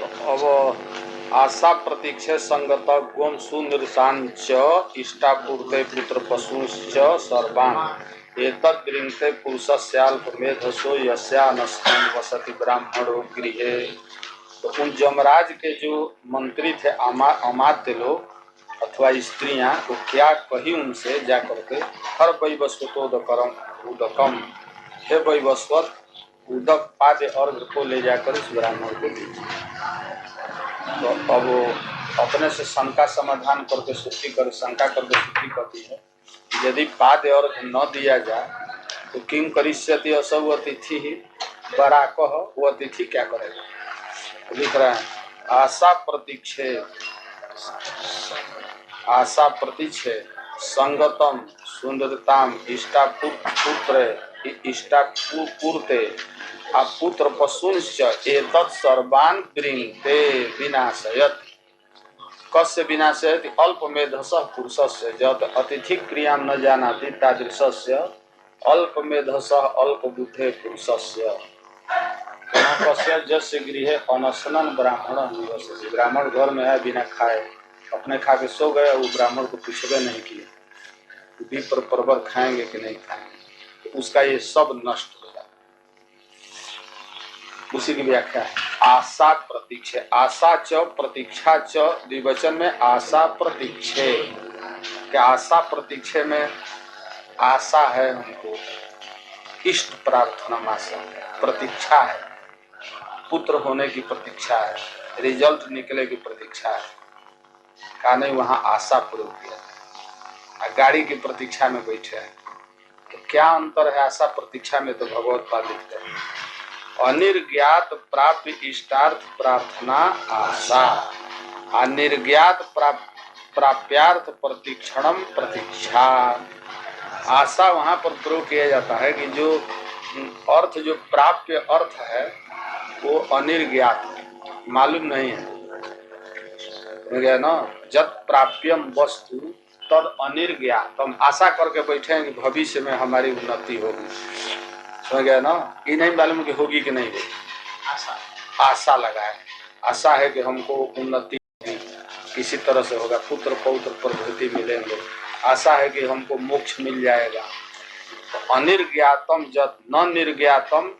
अब आशा प्रतीक्षे संगत गोम सुनिर्शांच इष्टापूर्ते पुत्र पशुश्च सर्वान् एतद्गृह्णते पुरुषस्याल्पमेधसो यस्यानस्मिन् वसति ब्राह्मणो गृहे। तो उन जमराज के जो मंत्री थे अमात्य लोग अथवा स्त्रियां, तो क्या कही उनसे जाकर के, हर वैवस्वतोदकरम उदकम, हे वैवस्वत उदक पाद्य अर्घ को ले जाकर इस ब्राह्मण को दीजिए। तो अब वो अपने से शंका समाधान करके शंका करके श्रुति कहती है, यदि पाद्य अर्घ न दिया जाए तो किम करिष्यति असौ अतिथि ही बराकह, वो अतिथि क्या करेगा। लिख रहे हैं आशा प्रतीक्षे संगतम सुंदरताम इष्टापूर्ते पुत्र पशुंश्च एतत् सर्वान् गृह्णते विनाशयत्। कस्य विनाशयति अल्पमेधसः पुरुषस्य यत् अतिथि क्रियां न जानाति तादृशस्य अल्पमेधसः अल्पबुद्धे पुरुषस्य। कस्य जस्य गृहे अनशनन् ब्राह्मण निवसति। ब्राह्मण घर में है, बिना खाए अपने खा के सो गए, वो ब्राह्मण को पूछबे नहीं किए विप्र परवर खाएंगे कि नहीं खाएंगे, तो उसका ये सब नष्ट हो जाता। उसी की व्याख्या है आशा प्रतीक्षे। आशा च प्रतीक्षा च द्विवचन में आशा प्रतीक्षे। क्या आशा प्रतीक्षे में आशा है, हमको इष्ट प्रार्थना आशा, प्रतीक्षा है, पुत्र होने की प्रतीक्षा है, रिजल्ट निकले की प्रतीक्षा है। कहा नहीं, वहां आशा प्रयोग किया। गाड़ी की प्रतीक्षा में बैठे हैं, तो क्या अंतर है आशा प्रतीक्षा में। तो भगवत पाद लिखते हैं अनिर्ज्ञात प्राप्य इष्टार्थ प्रार्थना आशा, अनिर्ज्ञात प्राप्यार्थ प्रतीक्षणम प्रतीक्षा। आशा वहां पर प्रयोग किया जाता है कि जो अर्थ, जो प्राप्य अर्थ है वो अनिर्ज्ञात है, मालूम नहीं है। न जत प्राप्यम वस्तु तद अनिर्ज्ञात। हम आशा करके बैठे हैं कि भविष्य में हमारी उन्नति होगी, समझ गया ना। ये नहीं मालूम कि होगी कि नहीं होगी। आशा लगाए, आशा है कि हमको उन्नति किसी तरह से होगा, पुत्र पौत्र प्रभृति मिलेंगे, आशा है कि हमको मोक्ष मिल जाएगा। तो अनिर्ज्ञातम जत न निर्ज्ञातम,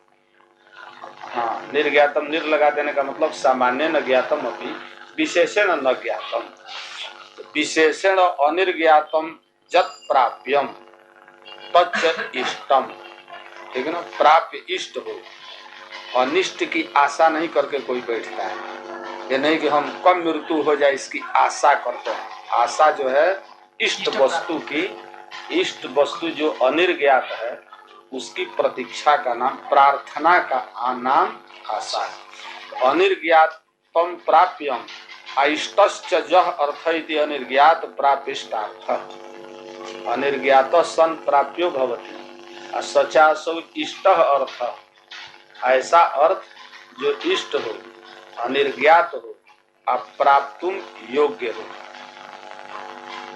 हाँ निर्ज्ञातम, निर लगा देने का मतलब सामान्य न ज्ञातम अपनी विशेषण न ज्ञातम। विशेषण अनिर्ज्ञातम जत प्राप्यम तच्च इष्टम, ठीक है ना। प्राप्य इष्ट हो, अनिष्ट की आशा नहीं करके कोई बैठता है। ये नहीं कि हम कम मृत्यु हो जाए इसकी आशा करते हैं। आशा जो है इष्ट वस्तु की, इष्ट वस्तु जो अनिर्ज्ञात है उसकी प्रतीक्षा का नाम, प्रार्थना का नाम आशा है। अनिर्ज्ञातम प्राप्यम अइष्टश्च जह अर्थ इति अनिर्ज्ञात प्राप्यष्टार्थ। अनिर्ज्ञात सन प्राप्यो भवति सचासौ इष्ट अर्थ। ऐसा अर्थ जो इष्ट हो, अनिर्ज्ञात हो, अप्राप्तुम योग्य हो,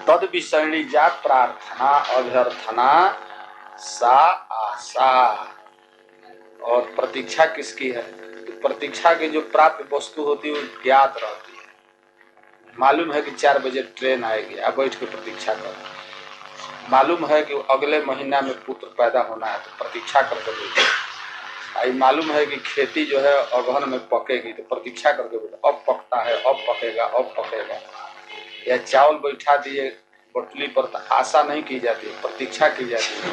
तद विषयणी जा प्रार्थना अभ्यर्थना सा आशा। और प्रतीक्षा किसकी है। तो प्रतीक्षा की जो प्राप्त वस्तु होती है वो ज्ञात रहती है, मालूम है कि 4 बजे ट्रेन आएगी, आप बैठ के प्रतीक्षा कर। मालूम है कि अगले महीना में पुत्र पैदा होना है, तो प्रतीक्षा करके बैठे। आई मालूम है कि खेती जो है अगहन में पकेगी, तो प्रतीक्षा करके बैठे, अब पकता है, अब पकेगा, अब पकेगा। या चावल बैठा दिए बटली पर, तो आशा नहीं की जाती है, प्रतीक्षा की जाती है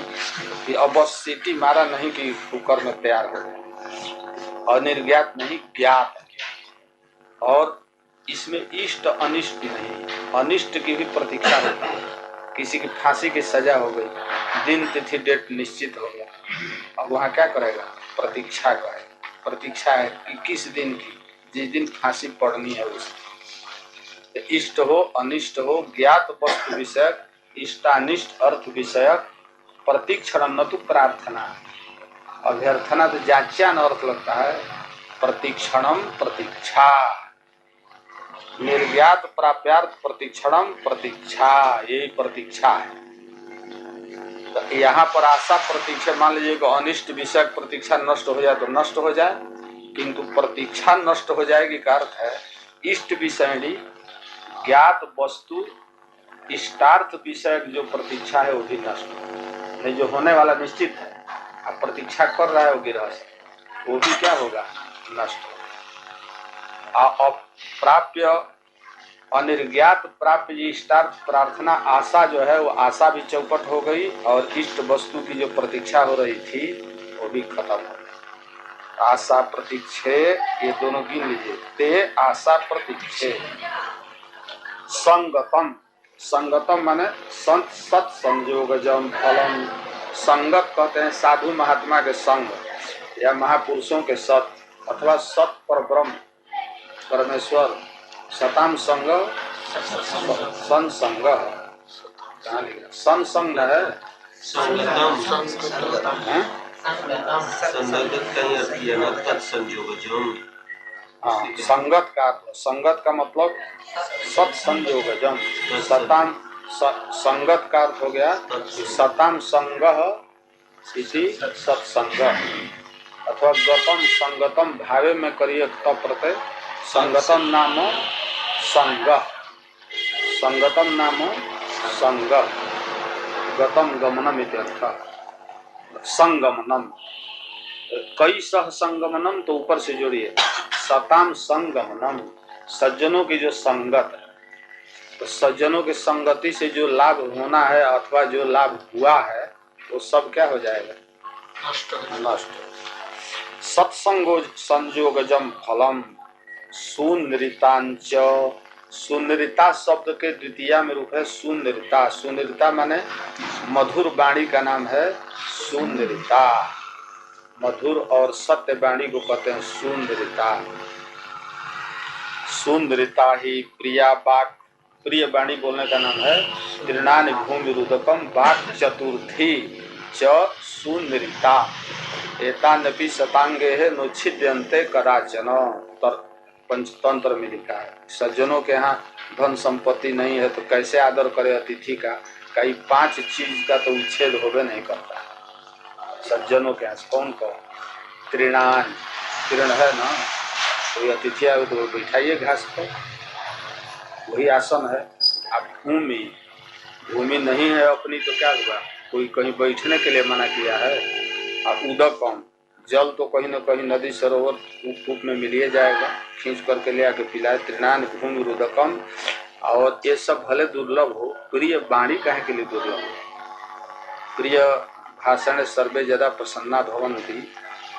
कि अब बस सीटी मारा नहीं कि कुकर में तैयार हो गया। अनिर्ज्ञात नहीं, ज्ञात। और इसमें इष्ट अनिष्ट नहीं, अनिष्ट की भी प्रतीक्षा होती है। किसी की फांसी की सजा हो गई, दिन तिथि डेट निश्चित हो गया, अब वहाँ क्या करेगा, प्रतीक्षा करेगा। प्रतीक्षा है कि किस दिन की, जिस दिन फांसी पड़नी है उसकी। इष्ट हो अनिष्ट हो, ज्ञात वस्तु विषयक, इष्टानिष्ट अर्थ विषयक प्रतीक्षण न तो प्रार्थना। अभ्यर्थना तो जाच्यान अर्थ लगता है, प्रतीक्षणम प्रतीक्षा। निर्ज्ञात प्राप्यार्थ प्रतीक्षणम प्रतीक्षा, यही प्रतीक्षा है। तो यहाँ पर आशा प्रतीक्षा, मान लीजिए कि अनिष्ट विषय प्रतीक्षा नष्ट हो जाए तो नष्ट हो जाए, किंतु प्रतीक्षा नष्ट हो जाएगी का अर्थ है इष्ट विषयणी ज्ञात वस्तु इष्टार्थ विषय जो प्रतीक्षा है वो भी नष्ट हो नहीं, जो होने वाला निश्चित है, अब प्रतीक्षा कर रहा है वो गृहस्थ, वो भी क्या होगा, नष्ट होगा। अप्राप्य अनिर्ज्ञात प्राप्य इष्टार्थ प्रार्थना आशा जो है वो आशा भी चौपट हो गई और इष्ट वस्तु की जो प्रतीक्षा हो रही थी वो भी खत्म हो गई। आशा प्रतीक्षे ये दोनों गिन लीजिए, ते आशा प्रतीक्षे। संगतम, संगतम माने संत सत संयोगजम फलम। संगत कहते हैं साधु महात्मा के संग या महापुरुषों के सत अथवा सत पर ब्रह्म परमेश्वर। सताम संग संसंग, संसंग है हाँ, संगत का संगत का मतलब सत्संयोगजम। सताम संगत का अर्थ हो गया सताम संग इति सत्संग अथवा गतम संगतम भावे में करिए तब प्रत्यय संगतम नाम संग, संगतम नाम संग, गतम गमनम इत्यर्थ। संगमनम कई सह संगमनम तो ऊपर से जोड़िए सताम संगमनम, सज्जनों की जो संगत है, तो सज्जनों की संगति से जो लाभ होना है अथवा जो लाभ हुआ है वो सब क्या हो जाएगा, नष्ट। सत्संगो संयोगजम फलम सुनृतांच। सुनृता शब्द के द्वितीय में रूप है सुनृता। सुनृता माने मधुर वाणी का नाम है सुनृता। मधुर और सत्य वाणी को कहते हैं सुंदरिता। सुंदरिता ही प्रिया वाक, प्रिय वाणी बोलने का नाम है तृणानि भूमि रुदकम वाक चतुर्थी च सुंदरिता। एतानपि शतांगे है नोच्छिद्यन्ते कदाचन। पंचतंत्र में लिखा है सज्जनों के यहाँ धन संपत्ति नहीं है तो कैसे आदर करे अतिथि का, कई 5 चीज का तो उच्छेद होवे नहीं करता। सज्जनों के यहाँ कौन कौन, तृणान, तृण है ना, कोई अतिथि आए तो बैठाइए घास पर, वही आसन है। अब भूमि, भूमि नहीं है अपनी तो क्या हुआ, कोई कहीं बैठने के लिए मना किया है। अब उदकम, जल तो कहीं न कहीं नदी सरोवर कूप में मिलिए जाएगा, खींच करके ले आके पिलाए। तृणान भूमि रुदकम, और ये सब भले दुर्लभ हो, प्रिय वाणी काहे के लिए दुर्लभ हो। प्रिय भाषण सर्वे जदा प्रसन्ना भवन्ति।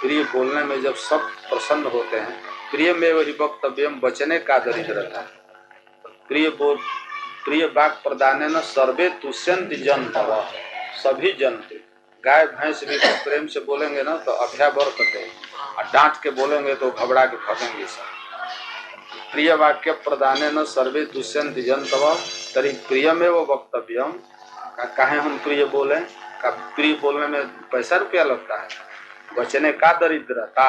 प्रिय बोलने में जब सब प्रसन्न होते हैं, प्रिय में वही वक्तव्यम वचने का दरिद्रता। प्रिय बोल, प्रिय वाक प्रदाने न सर्वे तुष्यन्ति जन्तव। सभी जंतु, गाय भैंस भी तो प्रेम से बोलेंगे ना तो अभ्यावर करते हैं, और डांट के बोलेंगे तो घबरा के भागेंगे सब। प्रिय वाक्य प्रदाने न सर्वे तुष्यन्ति जन्तव तरी प्रियमेव वक्तव्यम। काहे हम प्रिय बोले, का प्रिय बोलने में पैसा रुपया लगता है, वचने का दरिद्रता।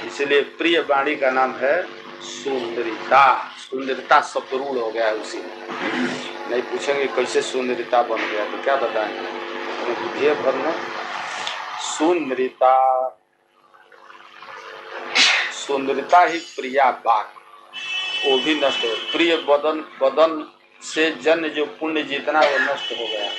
इसलिए प्रिय वाणी का नाम है सुंदरिता। सुंदरिता शब्द रूढ़ हो गया है उसी में। नहीं पूछेंगे कैसे सुंदरिता बन गया तो क्या बताएंगे, बुद्धि भरना। सुंदरिता, सुंदरिता ही प्रिया वाक, वो भी नष्ट हो। प्रिय बदन, बदन से जन्य जो पुण्य जितना वो नष्ट हो गया।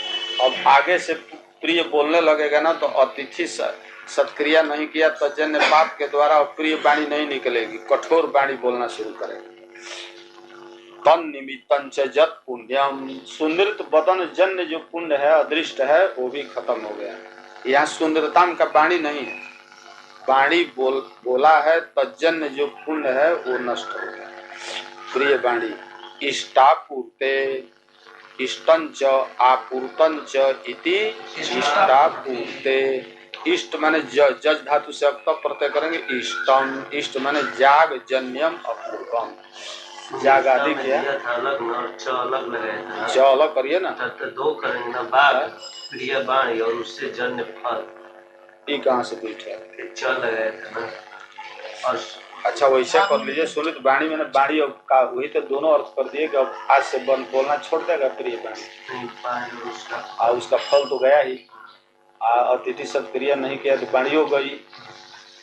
अब आगे से प्रिय बोलने लगेगा ना तो अतिथि सत्क्रिया नहीं किया तो जन्य पाप के द्वारा प्रिय वाणी नहीं निकलेगी, कठोर वाणी बोलना शुरू करेगा। तन निमित्तं च जत पुण्यम, सुंदरित बदन जन्य जो पुण्य है अदृष्ट है वो भी खत्म हो गया। यहाँ सुंदरता का वाणी नहीं है, वाणी बोला है तजन्य जो पुण्य है वो नष्ट हो गया। प्रिय वाणी इष्टापूर्ते, इष्टंच आपूर्तंच इति इष्टापूर्ते। इष्ट माने जज धातु से अब तक प्रत्यय करेंगे इष्टम। इष्ट माने जाग जन्यम अपूर्वम, जाग आदि क्या च अलग करिए ना तो 2 करेंगे ना, बाग प्रिय वाणी और उससे जन्य फल। ये कहाँ से बैठे चल लगाया था ना। और अच्छा वैसे कर लीजिए। सुनित वाणी मैंने वाणी और का वही तो दोनों अर्थ कर दिए कि अब आज से बंद बोलना छोड़ देगा प्रिय वाणी, और उसका फल तो गया ही। अतिथि सत्क्रिया नहीं किया तो वाणी हो गई,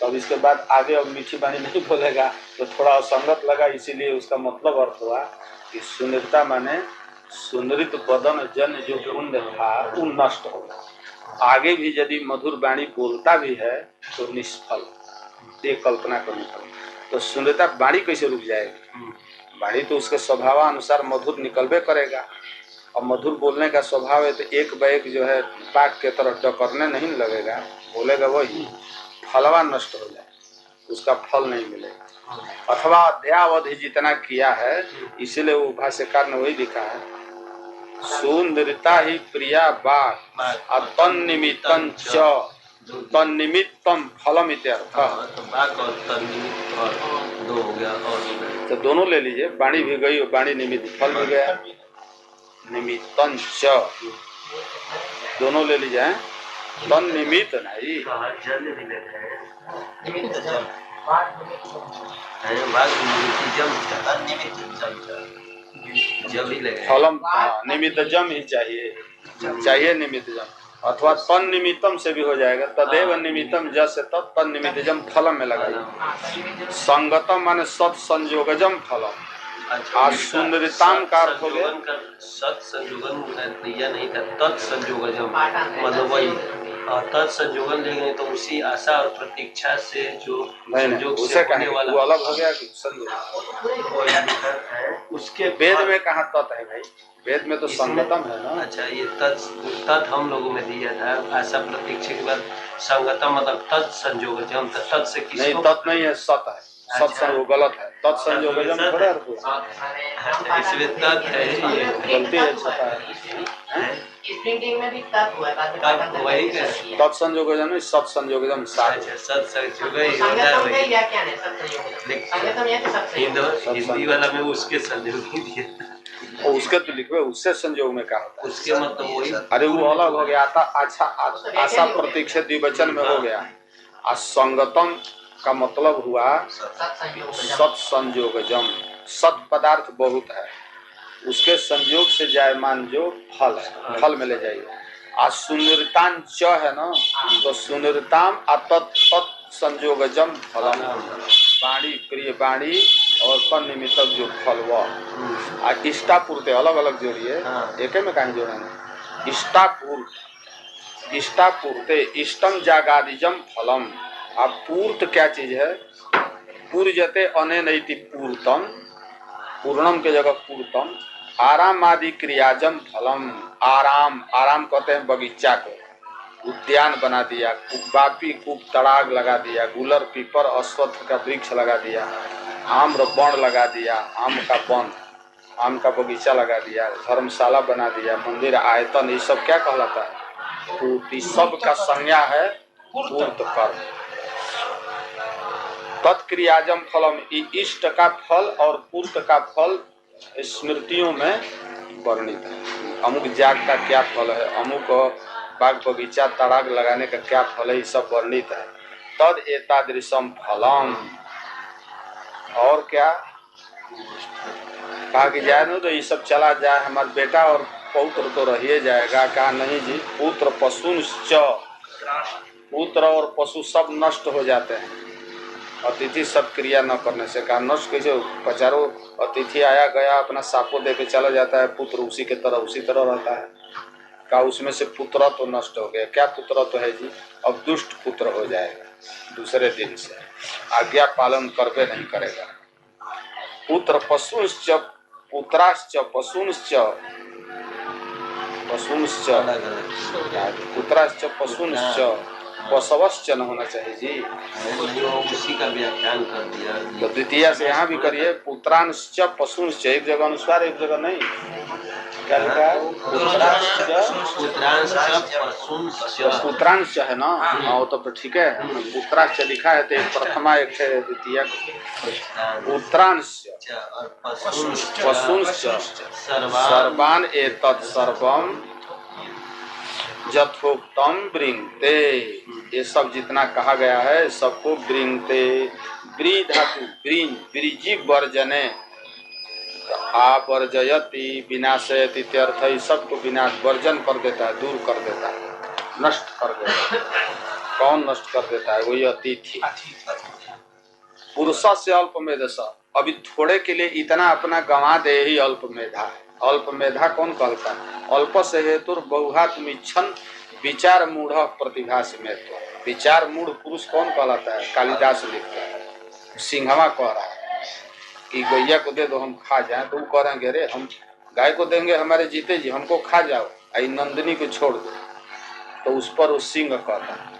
तो अब इसके बाद आगे अब मीठी वाणी नहीं बोलेगा तो थोड़ा असंगत लगा, इसीलिए उसका मतलब अर्थ हुआ कि सुंदरता माने सुंदरित बदन जन जो पुण्य था वो नष्ट होगा। आगे भी यदि मधुर वाणी बोलता भी है तो निष्फल, ये कल्पना करनी पड़ेगी। तो सुंदरता वाणी कैसे रुक जाएगी? वाणी तो उसके स्वभाव अनुसार मधुर निकलबे करेगा, और मधुर बोलने का स्वभाव है तो एक बैग जो है बाघ के तरफ टकरने नहीं लगेगा, बोलेगा वही, फलवा नष्ट हो जाए, उसका फल नहीं मिलेगा। अथवा अध्यावधि जितना किया है, इसीलिए वो भाष्यकार ने वही लिखा है, सुंदरता ही प्रिया बाघ तन्निमित्तं च तन्निमित्तम फलम इत्यर्थ। तो दोनों ले लीजिए, वाणी भी गई और वाणी निमित्त फल भी गया, निमित्तं च दोनों ले लीजिए। तन्निमित्त नहीं, फलम निमित्त जम ही चाहिए निमित्त जम, अथवा तन निमित्तम से भी हो जाएगा, तदेव निमित्तम जस तन निमित्त जम फलम में लगाइए। संगतम माने सत संयोगजम फलम। आज सुंदरताम का अर्थ हो गया सत संयोगन दिया नहीं था, तत्संयोगजम मतलब वही तत्संयोगन लेंगे तो उसी आशा और प्रतीक्षा से जो संयोग से होने वाला वो अलग हो गया कि संयोग। उसके वेद में कहाँ तत् है भाई? वेद में तो संगतम है ना। अच्छा, ये तत् हम लोगों में दिया था, आशा प्रतीक्षा के बाद संगतम मतलब तत्संयोगजम, तत् से किसको नहीं, तत् नहीं है, सत है। सत्संग गलत है, तत्संयोगजम थोड़ा इसलिए तत् है, ये गलती है, छपा है। प्रिंटिंग में भी तत् हुआ है, वही तत्संयोगजम सत्संयोगजम साथ है। सत्संयोग हिंदी वाला में उसके संयोग ही दिया, और उसके तो लिखवे उससे संयोग में कहा होता है, उसके मतलब वही। अरे वो अलग हो गया था। अच्छा, आशा प्रतीक्षा द्विवचन में हो गया। असंगतम का मतलब हुआ सत संयोगजम, सत पदार्थ बहुत है, उसके संयोग से जायमान जो फल है, फल में ले जाइए। आज सुंदरतान च है ना, तो सुंदरताम तत् संयोगजम फलम, वाणी प्रिय वाणी और फल निमित्त जो फल वह। आज इष्टापूर्ति अलग अलग जोड़िए, एक में कहीं जोड़ना। इष्टापूर्ते इष्टम जागादिजम फलम। अब पूर्त क्या चीज है? पूर्जते अनेनैति पूर्तम, पूर्णम के जगह पूर्तम। आराम आदि क्रियाजम फलम, आराम आराम कहते हैं बगीचा को, उद्यान बना दिया, बापी कूप तड़ाग लगा दिया, गुलर पीपर अश्वत्थ का वृक्ष लगा दिया, आम्र वन लगा दिया, आम का वन, आम का बगीचा लगा दिया, धर्मशाला बना दिया, मंदिर आयतन, ये सब क्या कहलाता है? पूर्ति। सब का संज्ञा है पूर्त कर्म। तत्क्रियाजम फलम, इष्ट का फल और पूर्त का फल स्मृतियों में वर्णित है। अमुक जाग का क्या फल है, अमुक बाग बगीचा तड़ाग लगाने का क्या फल है, ये सब वर्णित है। तद एतादृशम फलम। और क्या कहा कि जाए ना तो ये सब चला जाए, हमारा बेटा और पौत्र तो रहिए जाएगा। कहा नहीं जी, पुत्र पशुश्च, पुत्र और पशु सब नष्ट हो जाते हैं अतिथि सत्क्रिया न करने से। कहा नष्ट कैसे? पचारों अतिथि आया गया अपना सापो दे के चला जाता है, पुत्र उसी के तरह उसी तरह रहता है। कहा उसमें से पुत्र तो नष्ट हो गया। क्या पुत्र तो है जी? अब दुष्ट पुत्र हो जाएगा, दूसरे दिन से आज्ञा पालन करबे नहीं करेगा। पुत्र पशुश्च पुत्राश्च पशुश्च पशुश्च पुत्राश्च पशुश्च पशवश्च न होना चाहिए जी, उसी का व्याख्यान कर दिया। तो द्वितीय से यहाँ भी करिए, पुत्रांश्च पशुश्च, एक जगह अनुस्वार एक जगह नहीं। क्या लिखा है? पुत्रांश है ना, हाँ तो ठीक है। पुत्रांश लिखा है तो एक प्रथमा एक है द्वितीय। पुत्रांश पशुंश्च सर्वान एतत् सर्वम यथोक्तम ब्रिंगते, ये सब जितना कहा गया है सबको ब्रिंगते। ब्री धातु ब्रिंग, ब्रिजी वर्जने, आवर्जयति विनाशयति इत्यर्थ, सबको विनाश वर्जन कर देता है, दूर कर देता है, नष्ट कर देता है। कौन नष्ट कर देता है? वही अतिथि। पुरुषा से अल्प मेधा, अभी थोड़े के लिए इतना अपना गंवा दे ही अल्प मेधा है। अल्प मेधा कौन कहता है? अल्प से हेतु बहुहा तुम इच्छन विचार मूढ़ प्रतिभा से मेहत्व। विचार मूढ़ पुरुष कौन कहलाता है? कालिदास लिखता है। सिंहवा कह रहा है कि गैया को दे दो हम खा जाए, तो वो कह रहे हैं अरे हम गाय को देंगे हमारे जीते जी, हमको खा जाओ, आई नंदिनी को छोड़ दो। तो उस पर उस सिंह कहता है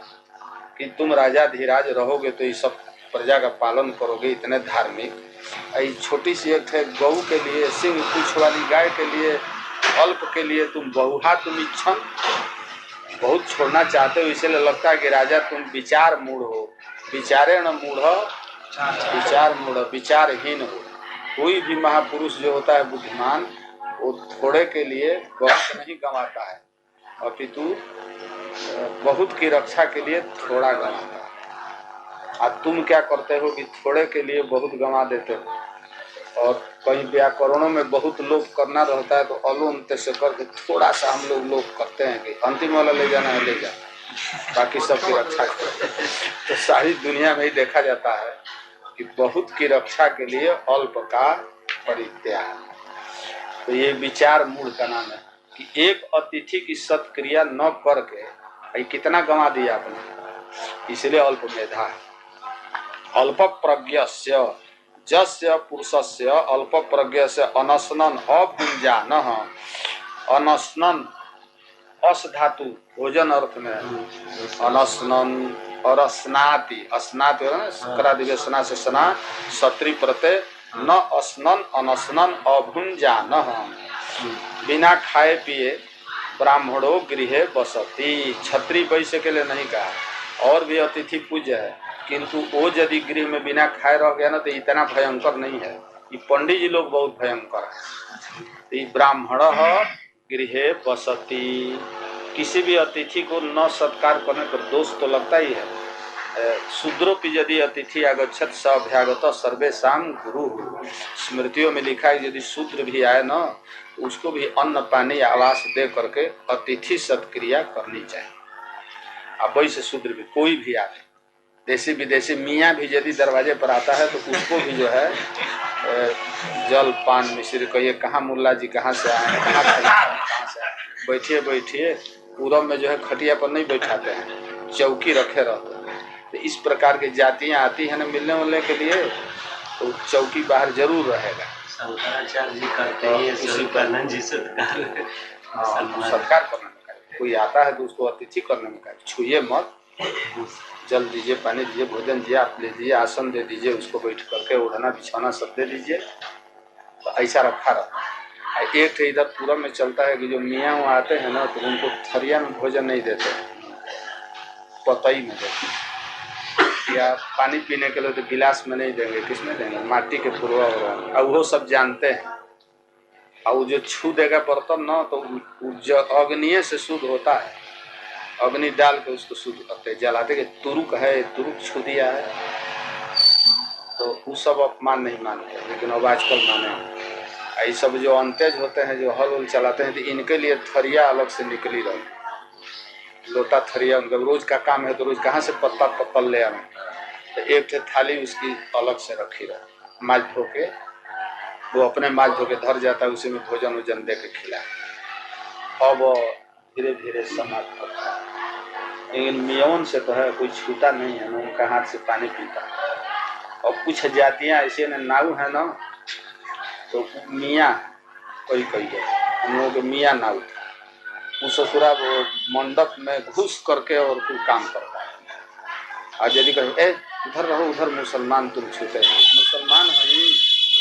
कि तुम राजा धीराज रहोगे तो ये सब प्रजा का पालन करोगे, इतने धार्मिक, छोटी सी एक है गौ के लिए, सिंह पूछ वाली गाय के लिए, अल्प के लिए तुम बहुहा तुम इच्छन बहुत छोड़ना चाहते हो। इसलिए लगता है कि राजा तुम विचार मूढ़ हो। विचारे न मूढ़, विचार मूढ़, विचारहीन हो। कोई भी महापुरुष जो होता है बुद्धिमान, वो थोड़े के लिए बहुत नहीं गंवाता है, अपितु बहुत की रक्षा के लिए थोड़ा गंवाता है। और तुम क्या करते हो कि थोड़े के लिए बहुत गंवा देते हो। और कहीं व्याकरणों में बहुत लोभ करना रहता है तो अलो अंत से करके थोड़ा सा हम लोग करते हैं कि अंतिम वाला ले जाना है ले जा, बाकी सबकी रक्षा करो। तो सारी दुनिया में ही देखा जाता है कि बहुत की रक्षा के लिए अल्प का परित्याग। तो ये विचार मूढ़ का नाम है कि एक अतिथि की सत्क्रिया न करके कितना गंवा दिया आपने, इसलिए अल्प मेधा है। अल्प प्रज्ञस्य जस्य पुरुषस्य अल्प प्रज्ञस्य अनशनन अभुंजान। अनशनन अस धातु भोजन अर्थ में अनशनन और स्नाति, स्नाति करादिवेशना से सना सत्री प्रत्यय न अस्नन अनशनन अभुंजान। बिना खाए पिए ब्राह्मणों गृहे बसती। छत्री वैश्य के लिए नहीं कहा, और भी अतिथि पूज्य है, किंतु वो यदि गृह में बिना खाए रह गया ना तो इतना भयंकर नहीं है। ये पंडित जी लोग बहुत भयंकर है। ब्राह्मण गृहे बसती, किसी भी अतिथि को न सत्कार करने पर दोष तो लगता ही है। शूद्रों की यदि अतिथि आगच्छत स अभ्यागत सर्वेषां गुरु। स्मृतियों में लिखा है यदि शूद्र भी आए ना तो उसको भी अन्न पानी आवास दे करके अतिथि सत्क्रिया करनी चाहिए। अब वैसे शूद्र भी कोई भी आए, देसी विदेशी मियाँ भी यदि दरवाजे पर आता है तो उसको भी जो है जल पान मिश्र कहिए, कहाँ मुल्ला जी कहाँ से आए हैं, कहाँ से आए, बैठिए बैठिए। पूरब में जो है खटिया पर नहीं बैठाते हैं, चौकी रखे रहते हैं। तो इस प्रकार की जातियाँ आती हैं ना मिलने उलने के लिए, तो चौकी बाहर जरूर रहेगा। शंकराचार्य जी करते हैं सत्कार करने में का। कोई आता है तो उसको अतिथि करने में का, छुइए मत, जल दीजिए, पानी दीजिए, भोजन दिए, आप ले दीजिए, आसन दे दीजिए, उसको बैठ करके ओढ़ना बिछाना सब दे दीजिए। तो ऐसा रखा रहता है। एक इधर पूरब में चलता है कि जो मियाँ वहाँ आते हैं ना तो उनको थरिया में भोजन नहीं देते, पतई में देते, या पानी पीने के लिए तो गिलास में नहीं देंगे, किसमें देंगे, माटी के पुरवा और वो सब जानते हैं। और जो छू देगा बर्तन ना तो जो अग्नि से शुद्ध होता है, अग्नि डाल के उसको शुद्ध करते, जलाते कि तुरुक है, तुरुक छू दिया है, तो वो सब अपमान नहीं मानते, लेकिन अब आजकल माने। ये सब जो अंतेज होते हैं जो हल उल चलाते हैं तो इनके लिए थरिया अलग से निकली रही, लोटा थरिया उनका रोज का काम है, तो रोज कहाँ से पत्ता पत्तल ले आए, तो एक थाली उसकी अलग से रखी रहे, माज धो के वो अपने माज धो के धर जाता है, उसी में भोजन वोजन दे के खिलाए। अब धीरे धीरे समाप्त करता है, लेकिन मियोन से तो है कोई छूटा नहीं है ना, उनका हाथ से पानी पीता है। और कुछ जातियाँ ऐसे न नाऊ है ना, तो मियाँ कोई है, हम लोगों के मियाँ नाऊ था, वो ससुरा वो मंडप में घुस करके और कोई काम करता है। और यदि कहे ए उधर रहो, उधर मुसलमान तुम छूते, मुसलमान है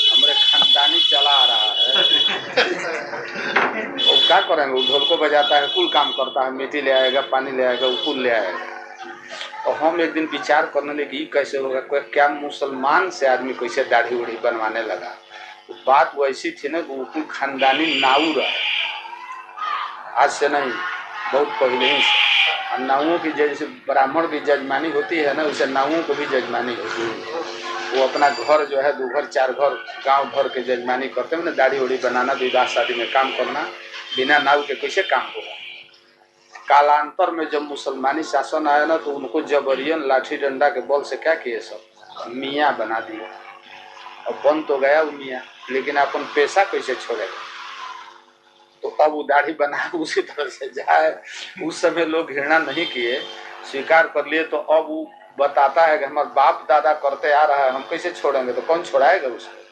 हमारे खानदानी चला आ रहा है। वो क्या करेंगे, वो ढोल को बजाता है, कुल काम करता है, मिट्टी ले आएगा, पानी ले आएगा, वो कुल ले आएगा। और हम एक दिन विचार करने लगे कैसे होगा, क्या मुसलमान से आदमी कैसे दाढ़ी उड़ी बनवाने लगा। बात वो ऐसी थी ना, वो कुल खानदानी नाऊ रहा, आज से नहीं बहुत पहले ही से। नाउओं की जैसे ब्राह्मण की जजमानी होती है ना, वैसे नाउओं को भी जजमानी होती है। वो अपना घर जो है 2 घर 4 घर गांव भर के जजमानी करते हैं ना, दाढ़ी उड़ी बनाना, विवाह शादी में काम करना, बिना नाऊ के कैसे काम होगा। कालांतर में जब मुसलमानी शासन आया ना, तो उनको जबरियन लाठी डंडा के बल से क्या किए, सब मियाँ बना दिया। अब बन तो गया वो मियाँ, लेकिन अपन पेशा कैसे छोड़ेगा। तो अब वो दाढ़ी बना उसी तरह से जाए। उस समय लोग घृणा नहीं किए, स्वीकार कर लिए। तो अब वो बताता है कि हमारे बाप दादा करते आ रहा है, हम कैसे छोड़ेंगे, तो कौन छोड़ाएगा उसको।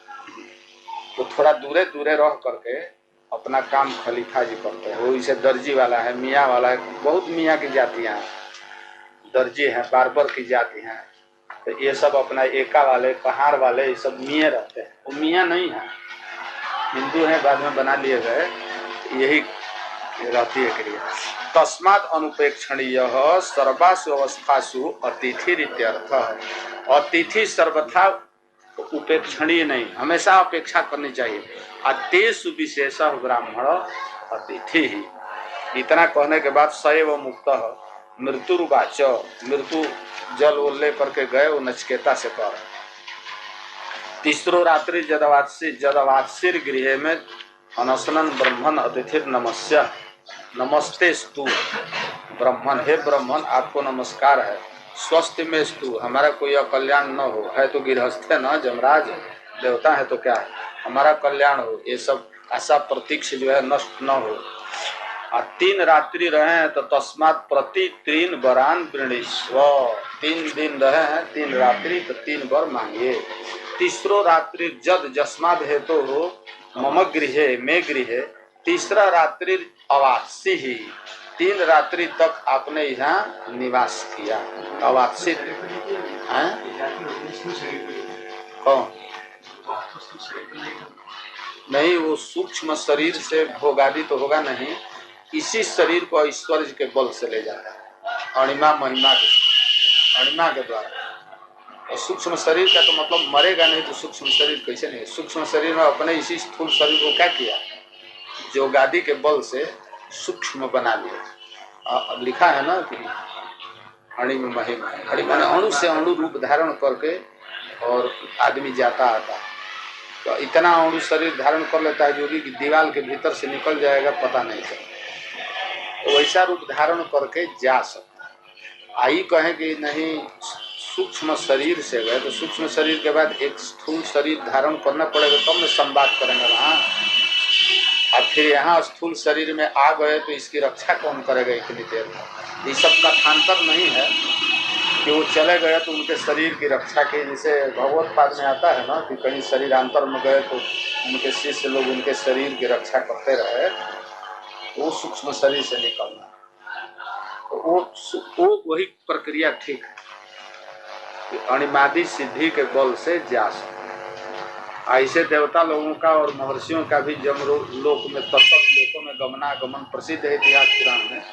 तो थोड़ा दूरे दूरे रह करके अपना काम खलीफा जी करते हैं। वो इसे दर्जी वाला है, मियाँ वाला है, बहुत मियाँ की जातियाँ हैं, दर्जी हैं, बार्बर की जाति हैं। तो ये सब अपना एका वाले, कहार वाले, ये सब मियाँ रहते हैं। वो मियाँ नहीं है, हिंदू हैं, बाद में बना लिए गए। यही रहती है क्रिया। तस्मात् अनुपेक्षणीय सर्वासु अवस्थासु अतिथि इत्यर्थ। अतिथि सर्वथा उपेक्षणीय नहीं, हमेशा अपेक्षा करनी चाहिए। अतेषु विशेष ब्राह्मण अतिथि ही। इतना कहने के बाद सैव मुक्त मृत्युवाच, मृत्यु जल वो ले करके गए, वो नचिकेता से कह रहे। तीसरो रात्रि जदवात्सिर गृह में अनशनन ब्रह्मण अतिथि नमस्य नमस्ते स्तु ब्रह्मण, हे ब्रह्मण आपको नमस्कार है। स्वस्थ में स्तु, हमारा कोई अकल्याण न हो, है तो गृहस्थ है न, जमराज देवता है तो क्या है, हमारा कल्याण हो, ये सब ऐसा प्रतीक्ष जो है नष्ट न हो। और 3 रात्रि रहे हैं, तो तस्मात् प्रति 3 वरान वृणीस्व, 3 दिन रहे हैं, 3 रात्रि, तो 3 वर मांगिए। तीसरो रात्रि जद जस्माद हेतु हो मम गृहे, में गृहे, तीसरा रात्रि अवासी ही, 3 रात्रि तक आपने यहाँ निवास किया। अवासित हैं कौन नहीं, वो सूक्ष्म शरीर से भोगादि तो होगा नहीं, इसी शरीर को ऐश्वर्य के बल से ले जाता है, अणिमा महिमा के द्वारा। और सूक्ष्म शरीर का तो मतलब मरेगा नहीं, तो सूक्ष्म शरीर कैसे नहीं। सूक्ष्म शरीर में अपने इसी स्थूल शरीर को क्या किया, जोगादि के बल से सूक्ष्म बना लिया। लिखा है ना कि अणि में महिमा, अणि माने अणु से अणु रूप धारण करके और आदमी जाता आता। तो इतना अणु शरीर धारण कर लेता है योगी कि दीवार के भीतर से निकल जाएगा, पता नहीं चलेगा। तो वैसा रूप धारण करके जा सकता। आई कहे कि नहीं सूक्ष्म शरीर से गए, तो सूक्ष्म शरीर के बाद एक स्थूल शरीर धारण करना पड़ेगा, तब में संवाद करेंगे वहाँ। और फिर यहाँ स्थूल शरीर में आ गए तो इसकी रक्षा कौन करेगा इतनी देर। ये सब कथांतर नहीं है कि वो चले गए तो उनके शरीर की रक्षा की, जैसे भगवत पाद में आता है ना कि कहीं शरीरांतर में गए तो उनके शिष्य लोग उनके शरीर की रक्षा करते रहे, वो सूक्ष्म शरीर से निकलना, तो वो वही प्रक्रिया ठीक है। अणिमादि सिद्धि के बल से जा सकते। ऐसे देवता लोगों का और महर्षियों का भी जम लोक में, तत्त लोकों में गमनागमन प्रसिद्ध है इतिहास पुराण में।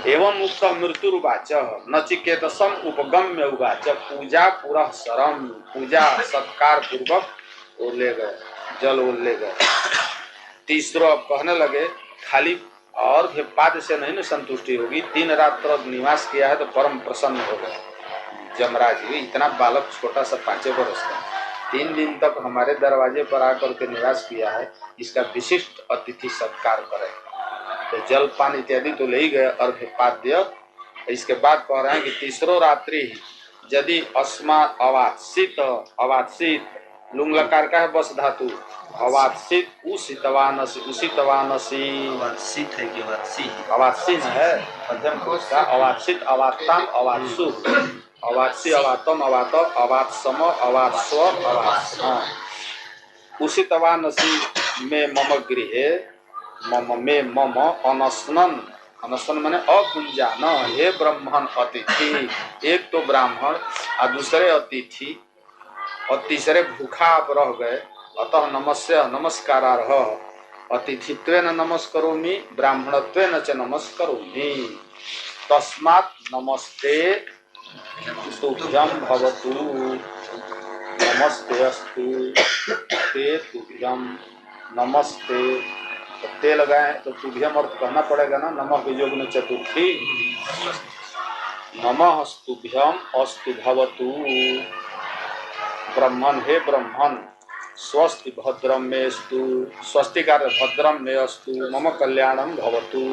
एवं मुक्त मृत्युवाच नचिकेतसम उपगम्य उवाच, पूजा पुरः सरम, पूजा सत्कार पूर्वक वो ले गए, जल वो ले गए। तीसरो अब कहने लगे खाली और पाद से नहीं न संतुष्टि होगी, 3 रात तक निवास किया है तो परम प्रसन्न हो गए जमराज जी। इतना बालक छोटा सा 5 वर्ष का 3 दिन तक हमारे दरवाजे पर आकर के निवास किया है, इसका विशिष्ट अतिथि सत्कार करें। तो जल पान इत्यादि तो ले ही गए, अर्घ्यपाद्य। इसके बाद कह रहे हैं कि तीसरो रात्रि यदि अस्मात् अवात्सित, अवात्सित लुंग लकार का है बस धातु, अवात्सित उसितवानसि, उसितवानसि अवात्सित है कि अवात्सी, अवात्सिन है मध्यम पुरुष का, अवात्सित अवात्ताम अवात्सु, अवात्सी अवातम अवात अवात्सम अवात्स्व अवात्सम। उसितवानसि में मम गृहे, मम में मम अनशनन, अनशन माने अकुंजान, हे ब्राह्मण अतिथि, एक तो ब्राह्मण और दूसरे अतिथि और तीसरे भूखा आप रह गए, अतः नमस्य नमस्कारार्ह, अतिथित्वेन नमस्करोमि ब्राह्मणत्वेन च नमस्करोमि, तस्मात् नमस्ते तुभ्यं भवतु, नमस्ते अस्तु ते तुभ्यं, नमस्ते तो ते लगाए तो तुभ्यम अर्थ कहना पड़ेगा ना, नमः वियोग में चतुर्थी, नमः स्तुभ्यम अस्तु भवतु ब्रह्मण, हे ब्रह्मण स्वस्ति भद्रम मे स्तु, स्वस्ति कार्य भद्रम मे अस्तु, मम कल्याणम भवतु,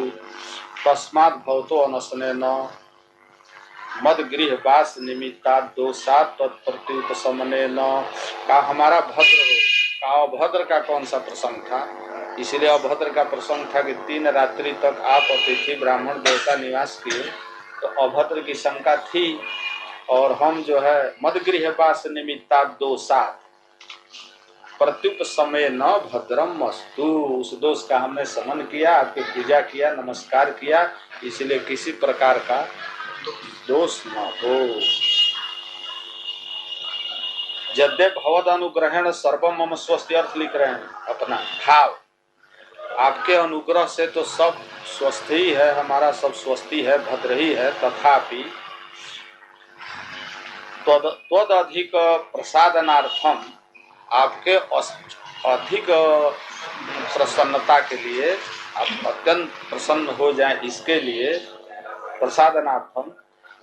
तस्मात् भवतो अनशनेन मद गृहवास निमित्तात् दोषात् तत्प्रत्युपशमनेन। का हमारा भद्र हो, का अभद्र का कौन सा प्रसंग था? इसलिए अभद्र का प्रसंग था कि 3 रात्रि तक आप अतिथि ब्राह्मण देवता निवास किए, तो अभद्र की शंका थी। और हम जो है मदगृहवास निमित्तात् दोषात् प्रत्युपशमय न भद्रम मस्तु, उस दोष का हमने शमन किया, आपकी पूजा किया, नमस्कार किया, इसलिए किसी प्रकार का दोष न हो। यद्य भवद अनुग्रहण सर्वम मम स्वस्ति, अर्थ लिख रहे हैं अपना भाव, आपके अनुग्रह से तो सब स्वस्थ ही है, हमारा सब स्वस्थी है, भद्र ही है, तथापि त्वद अधिक प्रसादनार्थम, आपके अधिक प्रसन्नता के लिए, आप अत्यंत प्रसन्न हो जाएं इसके लिए, प्रसादनार्थम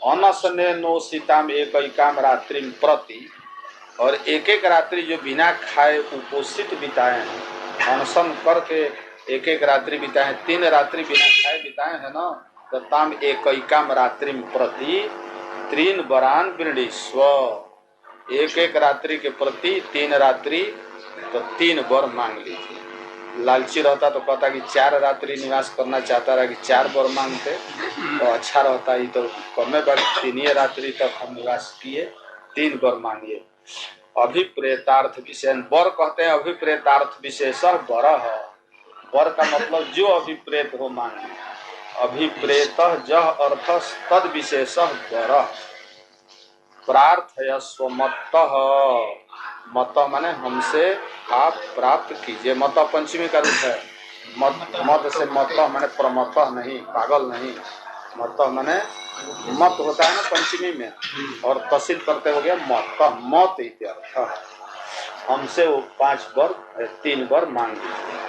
अनशनेनोषिताम एकैकाम रात्रिम प्रति, और एक एक रात्रि जो बिना खाए उपोषित बिताए हैं, अनशन करके एक एक रात्रि बिताए, 3 रात्रि बिना खाए बिताए हैं ना, तो ताम एकैकाम रात्रिम प्रति 3 वरान वृणीस्व, एक एक रात्रि के प्रति 3 रात्रि तो 3 वर मांग लीजिए। लालची रहता तो कहता कि 4 रात्रि निवास करना चाहता रहा कि 4 वर मांगते तो अच्छा रहता, ही तो कमे बार 3 रात्रि तक हम निवास किए, 3 वर मांगिए। अभिप्रेतार्थ विशेष, वर कहते हैं अभिप्रेतार्थ विशेष वर है, वर का मतलब जो अभिप्रेत हो मांगे, अभिप्रेत जह अर्थ तद विशेष वर, प्रार्थयस्व मत्तः, मत माने हमसे आप प्राप्त कीजिए, मत पंचमी का रूप है, मत से मत माने प्रमत नहीं, पागल नहीं, मत माने मत होता है ना पंचमी में, और तहसील करते हो गया मत, मत इत्यर्थ, हमसे वो 5 वर 3 वर मांग लीजिए।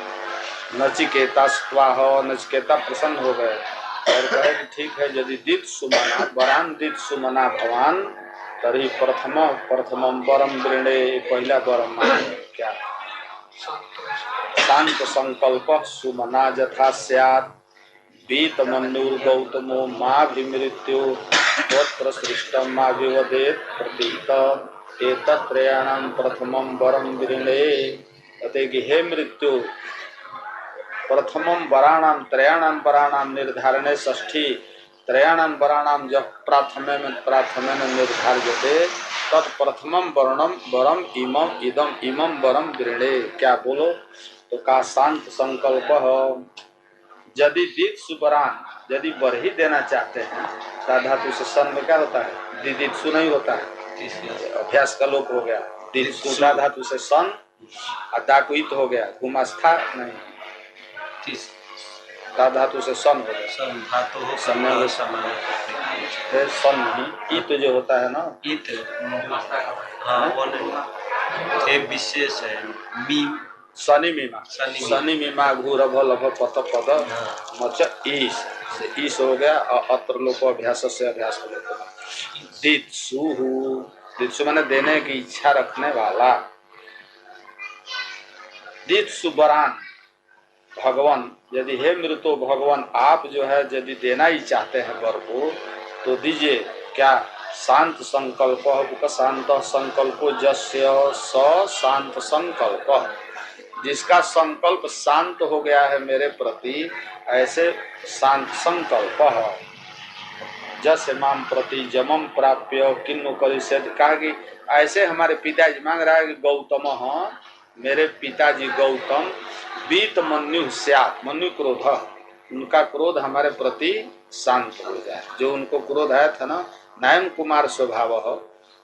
नचिकेता स्वाह, नचिकेता प्रसन्न हो गए और कहे कि ठीक है, यदि दीत सुमना वरान दीत सुमना भगवान तरी प्रथमम वरम वृणे, पहला वरम मांगे क्या? शांत संकल्प सुमना यथा स्यात्, बीत मनुर्गौतमो माभिमृत्यु तत्र सृष्टम माभिवदेत् प्रतीत एतत्त्रयाणां प्रथमं वरम वृणे। कहते कि हे मृत्यु, प्रथमं वराणां त्रयाणां वराणां निर्धारणे षष्ठी, त्रयाणां वराणां जब प्राथम्येन निर्धार्यते तत् प्रथमं वरम इमं वरम वृणे। क्या बोलो? तो का शांत संकल्प यदि दीत्सु वरान, यदि वर ही देना चाहते हैं, धातु से सन में क्या होता है? दीत्सु नहीं होता है, अभ्यास का लोप हो गया, दीत्सु धातु से सन, अदाकुत हो गया, गुमास्था नहीं, धातु से सन हो गया, सन धातु हो समय सन नहीं, ईत जो होता है ना, ईत, हाँ वो नहीं, एक विशेष है मीम, शनि मीमा, शनि मीमा घूर लभ पथ पद मच ईश, ईश हो गया, अत्र लोप अभ्यास से अभ्यास हो गया। दीत्सु, दीत्सु माने देने की इच्छा रखने वाला, दीत्सु वरान भगवान, यदि हे मृतो भगवान आप जो है यदि देना ही चाहते हैं वर को तो दीजिए। क्या? शांत संकल्प, शांत संकल्पो जस्य स शांत संकल्प, जिसका संकल्प शांत हो गया है मेरे प्रति, ऐसे शांत संकल्प है। जस माम प्रति जमम प्राप्य किन्नु करिष्यति, कहा कि ऐसे हमारे पिताजी मांग रहा है कि गौतम, मेरे पिताजी गौतम बीत मन्यु स्यात्, मन्यु क्रोध, उनका क्रोध हमारे प्रति शांत हो जाए। जो उनको क्रोध आया था ना, नयन कुमार स्वभाव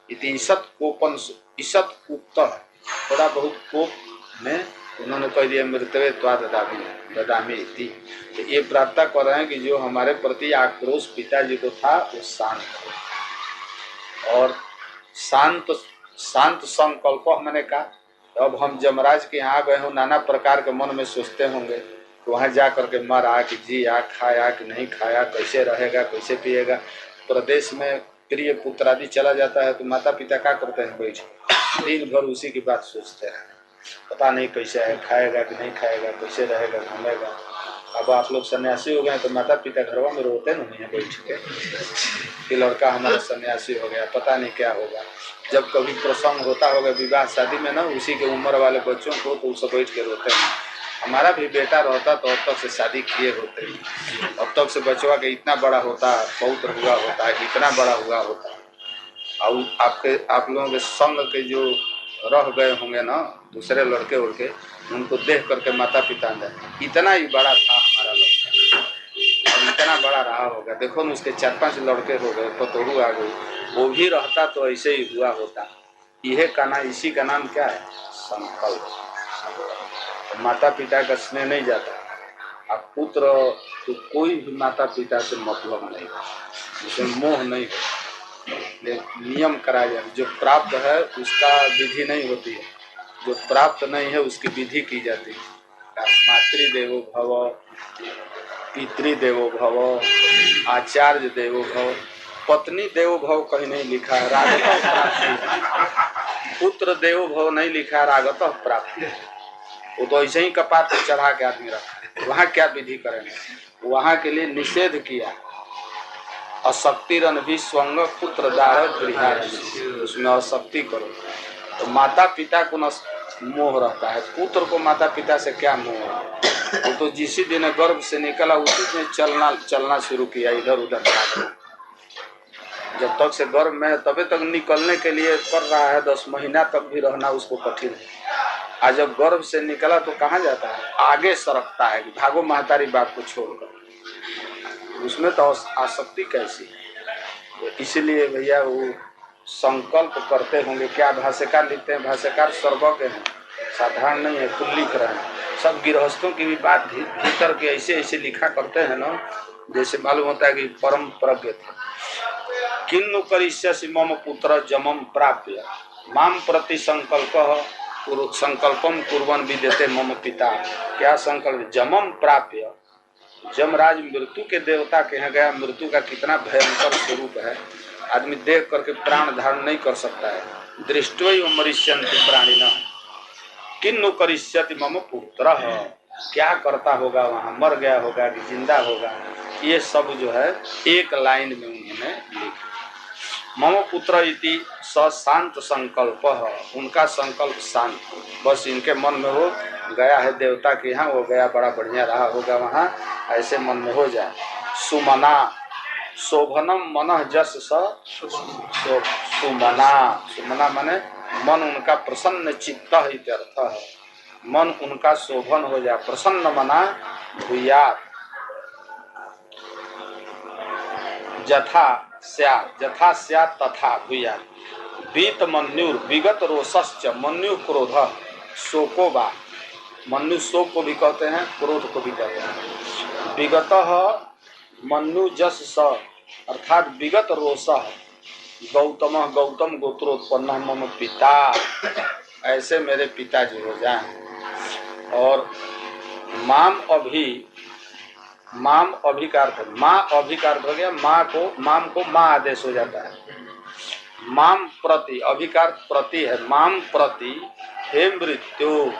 इति ईसत कोपन, ईसत उक्त, थोड़ा बहुत कोप में उन्होंने कह दिया मृतवे त्वा ददामी इति। तो ये प्रार्थना कर रहे हैं कि जो हमारे प्रति आक्रोश पिताजी को था वो शांत हो। और शांत संकल्प मैंने कहा, अब हम जमराज के यहाँ गए हो, नाना प्रकार के मन में सोचते होंगे, तो वहाँ जा करके मरा कि जिया, खाया कि नहीं खाया, कैसे रहेगा, कैसे पिएगा। प्रदेश में प्रिय पुत्र आदि चला जाता है तो माता पिता क्या करते हैं? बैठ दिन भर उसी की बात सोचते हैं, पता नहीं कैसे है, खाएगा कि नहीं खाएगा, कैसे रहेगा, घूमेगा। अब आप लोग सन्यासी हो गए तो माता पिता घरवा में रोते नहीं है बैठ के कि लड़का हमारा सन्यासी हो गया, पता नहीं क्या होगा। जब कभी प्रसंग होता होगा विवाह शादी में ना, उसी के उम्र वाले बच्चों को तो सब बैठ के रोते हैं। हमारा भी बेटा रहता तो अब तक से शादी किए होते, अब तक से बचवा के इतना बड़ा होता, पौत्र हुआ होता, इतना बड़ा हुआ होता। और आप लोगों के संग के जो रह गए होंगे ना दूसरे लड़के उड़के, उनको देख करके माता पिता ने इतना ही बड़ा था हमारा लड़का, और इतना बड़ा रहा होगा। देखो ना उसके 4-5 लड़के हो गए, पतोहू आ गई, वो भी रहता तो ऐसे ही हुआ होता। यह कहना, इसी का नाम क्या है? संकल्प। माता पिता का स्नेह नहीं जाता। अब पुत्र तो कोई भी माता पिता से मतलब नहीं, उसमें मोह नहीं है, नियम कराया जाए। जो प्राप्त है उसका विधि नहीं होती है, जो प्राप्त नहीं है उसकी विधि की जाती है। मातृदेवो भव, पितृदेवो भव, आचार्य देवो भव, पत्नी देवो भव कहीं नहीं लिखा है, रागतः प्राप्ति। पुत्र देवो भव नहीं लिखा है, रागतः प्राप्ति। वो तो ऐसे ही कपार पर चढ़ा के आदमी रखा है, वहाँ क्या विधि करेंगे? वहाँ के लिए निषेध किया, अशक्ति रन भी स्वंग पुत्र दार गृहार, उसमें अशक्ति करो। तो माता पिता को न मोह रहता है, पुत्र को माता पिता से क्या मोह है? वो तो जिसी दिन गर्भ से निकला उसी दिन चलना शुरू किया, इधर उधर भागना। जब तक से गर्भ में है तभी तक निकलने के लिए कर रहा है, 10 महीना तक भी रहना उसको कठिन है। आज जब गर्भ से निकला तो कहाँ जाता है? आगे सरकता है, भागो महतारी बात को छोड़कर। उसमें तो आसक्ति कैसी है? तो इसलिए भैया वो संकल्प करते होंगे। क्या भाष्यकार लिखते हैं, भाष्यकार सर्वज्ञ हैं, साधारण नहीं है, खुद लिख रहे हैं। सब गृहस्थों की भी बात भीतर के ऐसे ऐसे लिखा करते हैं ना, जैसे मालूम होता है कि परम प्रज्ञ थे। किन्नु करिष्यसि मम पुत्र जमम प्राप्य माम प्रति संकल्पम कुर्वन् विद्यते मम पिता। क्या संकल्प? जमम प्राप्य, जमराज मृत्यु के देवता के यहाँ गया। मृत्यु का कितना भयंकर स्वरूप है, आदमी देख करके प्राण धारण नहीं कर सकता है। दृष्ट्वैव मरिष्यन्ति प्राणिनः किन्नु करिष्यति मम पुत्रः। क्या करता होगा वहाँ, मर गया होगा कि जिंदा होगा, ये सब जो है एक लाइन में उन्होंने लिखा। मम पुत्र इति स शांत संकल्प, उनका संकल्प शांत, बस इनके मन में हो गया है देवता के यहाँ, वो गया बड़ा बढ़िया रहा होगा वहाँ, ऐसे मन में हो जाए। सुमना शोभनम मन जस सुमना, सुमना माने मन उनका प्रसन्न चित्त इत्यर्थ है, मन उनका शोभन हो जाए, प्रसन्न मना भूयात्। जथा स्यात् तथा भूयात्। बीत मन्युर विगत रोषश्च मन्यु क्रोध शोको वा, मन्यु शोक को भी कहते हैं, क्रोध को भी कहते हैं। विगतः मन्यु जस स, अर्थात विगत रोष, गौतम गौतम गोत्रोत्पन्न मम पिता, ऐसे मेरे पिताजी हो जाएं। और माम अभी का अर्थ, माँ अभी का अर्थ हो गया, माम को माँ आदेश हो जाता है। माम प्रति, अभी का अर्थ प्रति है, माम प्रति हे मृत्यु,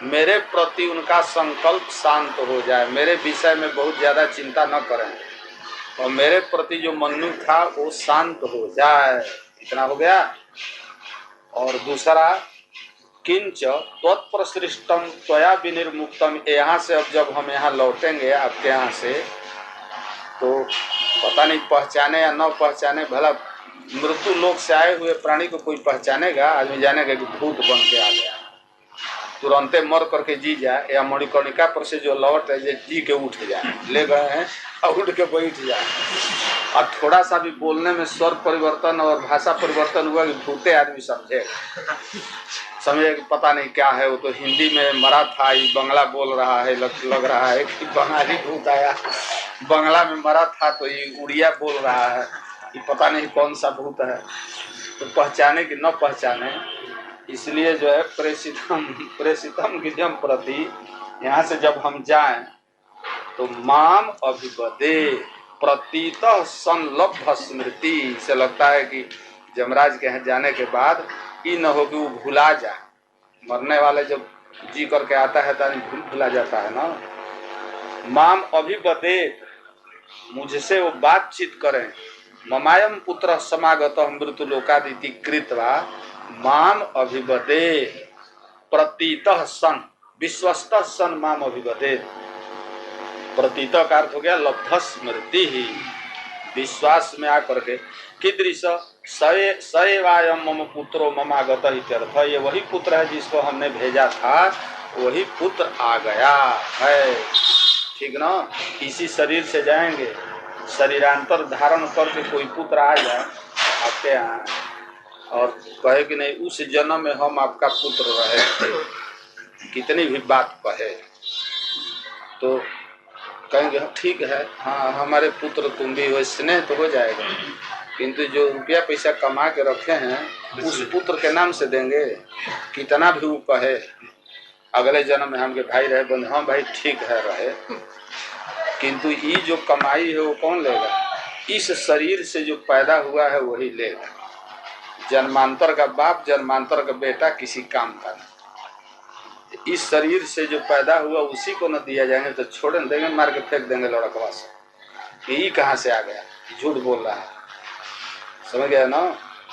मेरे प्रति उनका संकल्प शांत हो जाए, मेरे विषय में बहुत ज्यादा चिंता न करें, और मेरे प्रति जो मनु था वो शांत हो जाए। इतना हो गया। और दूसरा, किंच त्वत्प्रसृष्टम त्वया विनिर्मुक्तम, यहाँ से अब जब हम यहाँ लौटेंगे आपके यहाँ से, तो पता नहीं पहचाने या न पहचाने, भला मृत्यु लोक से आए हुए प्राणी को कोई पहचानेगा? आदमी जानेगा कि भूत बन के आ गया, तुरंते मर करके जी जाए, या मणिकर्णिका पर से जो लौट है जी के उठ जाए, ले गए हैं और उठ के बैठ जाए। और थोड़ा सा भी बोलने में स्वर परिवर्तन और भाषा परिवर्तन हुआ कि भूते आदमी समझे कि पता नहीं क्या है, वो तो हिंदी में मरा था, ये बंगला बोल रहा है, लग रहा है कि बंगाली भूत आया, बंगला में मरा था तो ये उड़िया बोल रहा है, ये पता नहीं कौन सा भूत है। तो पहचाने कि न पहचाने, इसलिए जो है प्रेषितम गिद्यम प्रति, यहाँ से जब हम जाएं तो माम अभिपदे प्रतीत संलब्ध स्मृति, से लगता है कि जमराज के यहाँ जाने के बाद ये न हो कि वो भुला जाए। मरने वाले जब जी करके आता है तो भूला जाता है ना, माम अभिवदेत, मुझसे वो बातचीत करें। ममायम पुत्र समागत मृत्युलोकादिति कृत्वा माम अभिवदेत प्रतीतः सन, विश्वस्तः सन माम अभिवदेत। प्रतीतः का अर्थ हो गया लब्ध स्मृति ही, विश्वास में आकर के। कीदृश सएवायम मम पुत्रो ममागत इत्यर्थ, ये वही पुत्र है जिसको हमने भेजा था, वही पुत्र आ गया है। ठीक ना, इसी शरीर से जाएंगे, शरीरांतर धारण करके कोई पुत्र आ जाए आपके यहाँ और कहे कि नहीं उस जन्म में हम आपका पुत्र रहे थे, कितनी भी बात कहे तो कहेंगे ठीक है, हाँ हमारे पुत्र तुम भी हो, स्नेह तो हो जाएगा। किंतु जो रुपया पैसा कमा के रखे हैं उस पुत्र के नाम से देंगे, कितना भी वो कहे अगले जन्म में हमके भाई रहे बंधु, हाँ भाई ठीक है रहे, किंतु ये जो कमाई है वो कौन लेगा? इस शरीर से जो पैदा हुआ है वही लेगा। जन्मांतर का बाप जन्मांतर का बेटा किसी काम का नहीं। इस शरीर से जो पैदा हुआ उसी को न दिया जाएंगे तो छोड़ देंगे, मार के फेंक देंगे लड़कवा से। ये कहाँ से आ गया? झूठ बोल रहा है, समझ गया ना?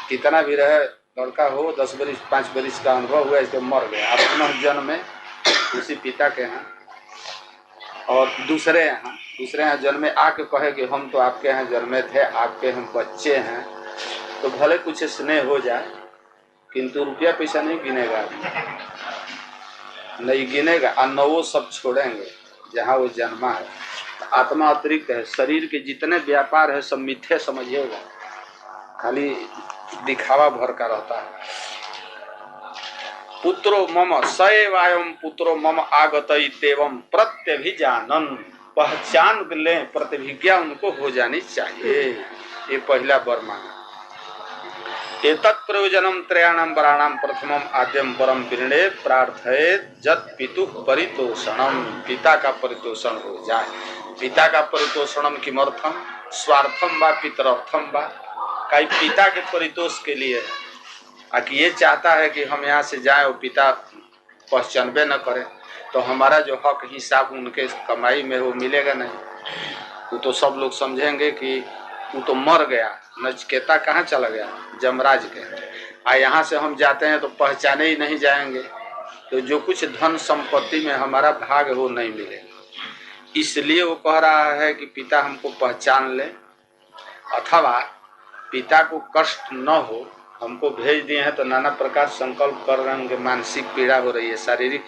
कितना भी रहे लड़का हो, 10 बरिस 5 बरिस का अनुभव हुआ, इसके मर गया अपना जन्म में उसी पिता के यहाँ और दूसरे यहाँ जन्म में आके कहे कि हम तो आपके यहाँ जन्मे थे, आपके हम बच्चे हैं, तो भले कुछ स्नेह हो जाए किंतु रुपया पैसा नहीं गिनेगा, नहीं गिनेगा। और न वो सब छोड़ेंगे जहाँ वो जन्मा है। आत्मा अतिरिक्त है, शरीर के जितने व्यापार है सब मिथ्या समझिएगा, खाली दिखावा भर का रहता है। पुत्रो मम सएवायम पुत्रो मम आगत इत्येवं प्रत्यभिजानन, पहचान ले, प्रतिभिज्ञा उनको हो जानी चाहिए। ये पहला वर मांगा। एतत् प्रयोजनम त्रयाणाम वराणाम प्रथमम आद्यम परम विरणे प्रार्थयेत जत पितुः परितोषणम, पिता का परितोषण हो जाए। पिता का परितोषणम किमर्थम? स्वार्थम वा पितरर्थम वा, कई पिता के परितोष के लिए है। कि ये चाहता है कि हम यहाँ से जाएं और पिता पहचानबे न करें तो हमारा जो हक हिसाब उनके कमाई में वो मिलेगा नहीं। वो तो सब लोग समझेंगे कि वो तो मर गया, नचिकेता कहाँ चला गया? जमराज के। यहाँ से हम जाते हैं तो पहचाने ही नहीं जाएंगे, तो जो कुछ धन संपत्ति में हमारा भाग है वो नहीं मिलेगा। इसलिए वो कह रहा है कि पिता हमको पहचान ले, अथवा पिता को कष्ट न हो, हमको भेज दिए हैं तो नाना प्रकार संकल्प कर रहे हैं, मानसिक पीड़ा हो रही है, शारीरिक,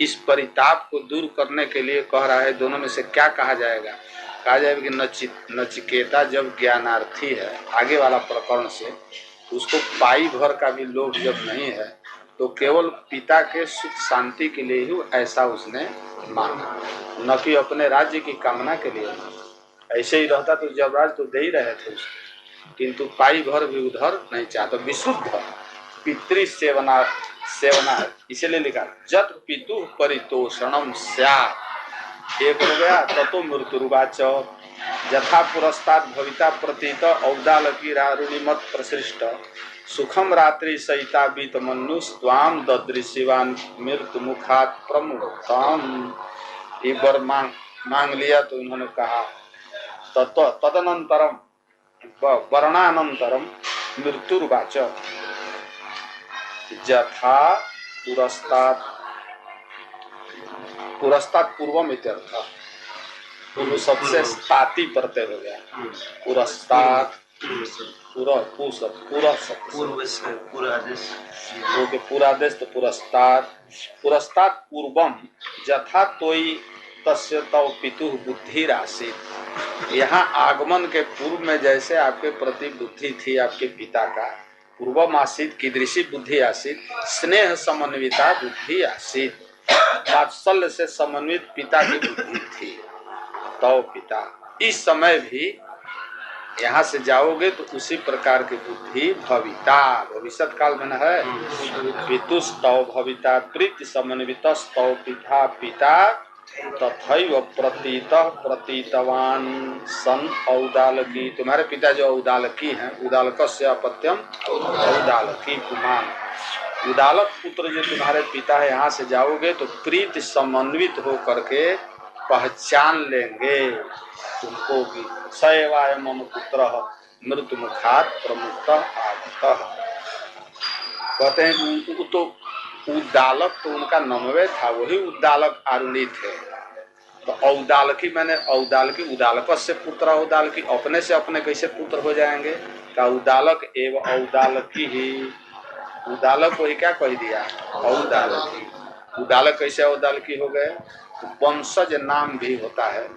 इस परिताप को दूर करने के लिए कह रहा है। दोनों में से क्या कहा जाएगा? कहा जाएगा कि नचिकेता जब ज्ञानार्थी है आगे वाला प्रकरण से, उसको पाई भर का भी लोभ जब नहीं है तो केवल पिता के सुख शांति के लिए ही ऐसा उसने मांगा, न कि अपने राज्य की कामना के लिए। ऐसे ही रहता तो जबराज तो दे ही रहे थे उसको, किंतु पाई भर भी उधर नहीं चाहता। विशुद्ध पितृ सेवना इसलिए लिखा जत पितु परितोषणम स्यात्। एक हो गया ततो मृत्युरुवाच यथा पुरस्तात् भविता प्रतीत औदालकी रारुणिमत प्रसृष्ट सुखम रात्रि सहिता बीत मनुस्वाम ददृशिवान मृत्यु मुखात प्रमुखम। एक बार मांग लिया तो उन्होंने कहा तदनंतरम वर्णानंतरम मृत्युर्वाच यथा पुरस्तात् पूर्वम इत्यर्थ। तो सबसे स्ताति प्रत्यय हो गया, पुरस्तात् पूरादेश तो पुरस्तात् पूर्वम यथा तोई तस्य तव पितुः बुद्धि आसीत्। यहाँ आगमन के पूर्व में जैसे आपके प्रति बुद्धि थी आपके पिता का, पूर्वम आसीत् कीदृशी बुद्धि आसीत्? स्नेह समन्विता बुद्धि आसीत्, वात्सल्य से समन्वित पिता की बुद्धि थी। तव पिता, इस समय भी यहाँ से जाओगे तो उसी प्रकार की बुद्धि भविता, भविष्यत काल में है। पितुस्तव भविता प्रीति समन्वितस्तव पिता पिता तथैव प्रतीतः प्रतीतवान सन औदालकी। तुम्हारे पिता जो औदालकी हैं, उदालकस्य अपत्यम औदालकी कुमार, उदालक पुत्र जो तुम्हारे पिता है, यहाँ से जाओगे तो प्रीति समन्वित हो करके पहचान लेंगे तुमको कि सैवाय मम पुत्र मृत्यु मुखात प्रमुक्त आगत। कहते हैं वो तो उद्दालक तो उनका नमवे था, वही उद्दालक आरुणी थे। तो औदालकी मैंने औदालकी उदालक से पुत्र औदालकी अपने से अपने कैसे पुत्र हो जाएंगे? का उदालक एवं औदालकी ही, उदालक को ही क्या कह दिया? औदालकी। उदालक कैसे औदालकी हो गए? वंशज नाम भी होता है,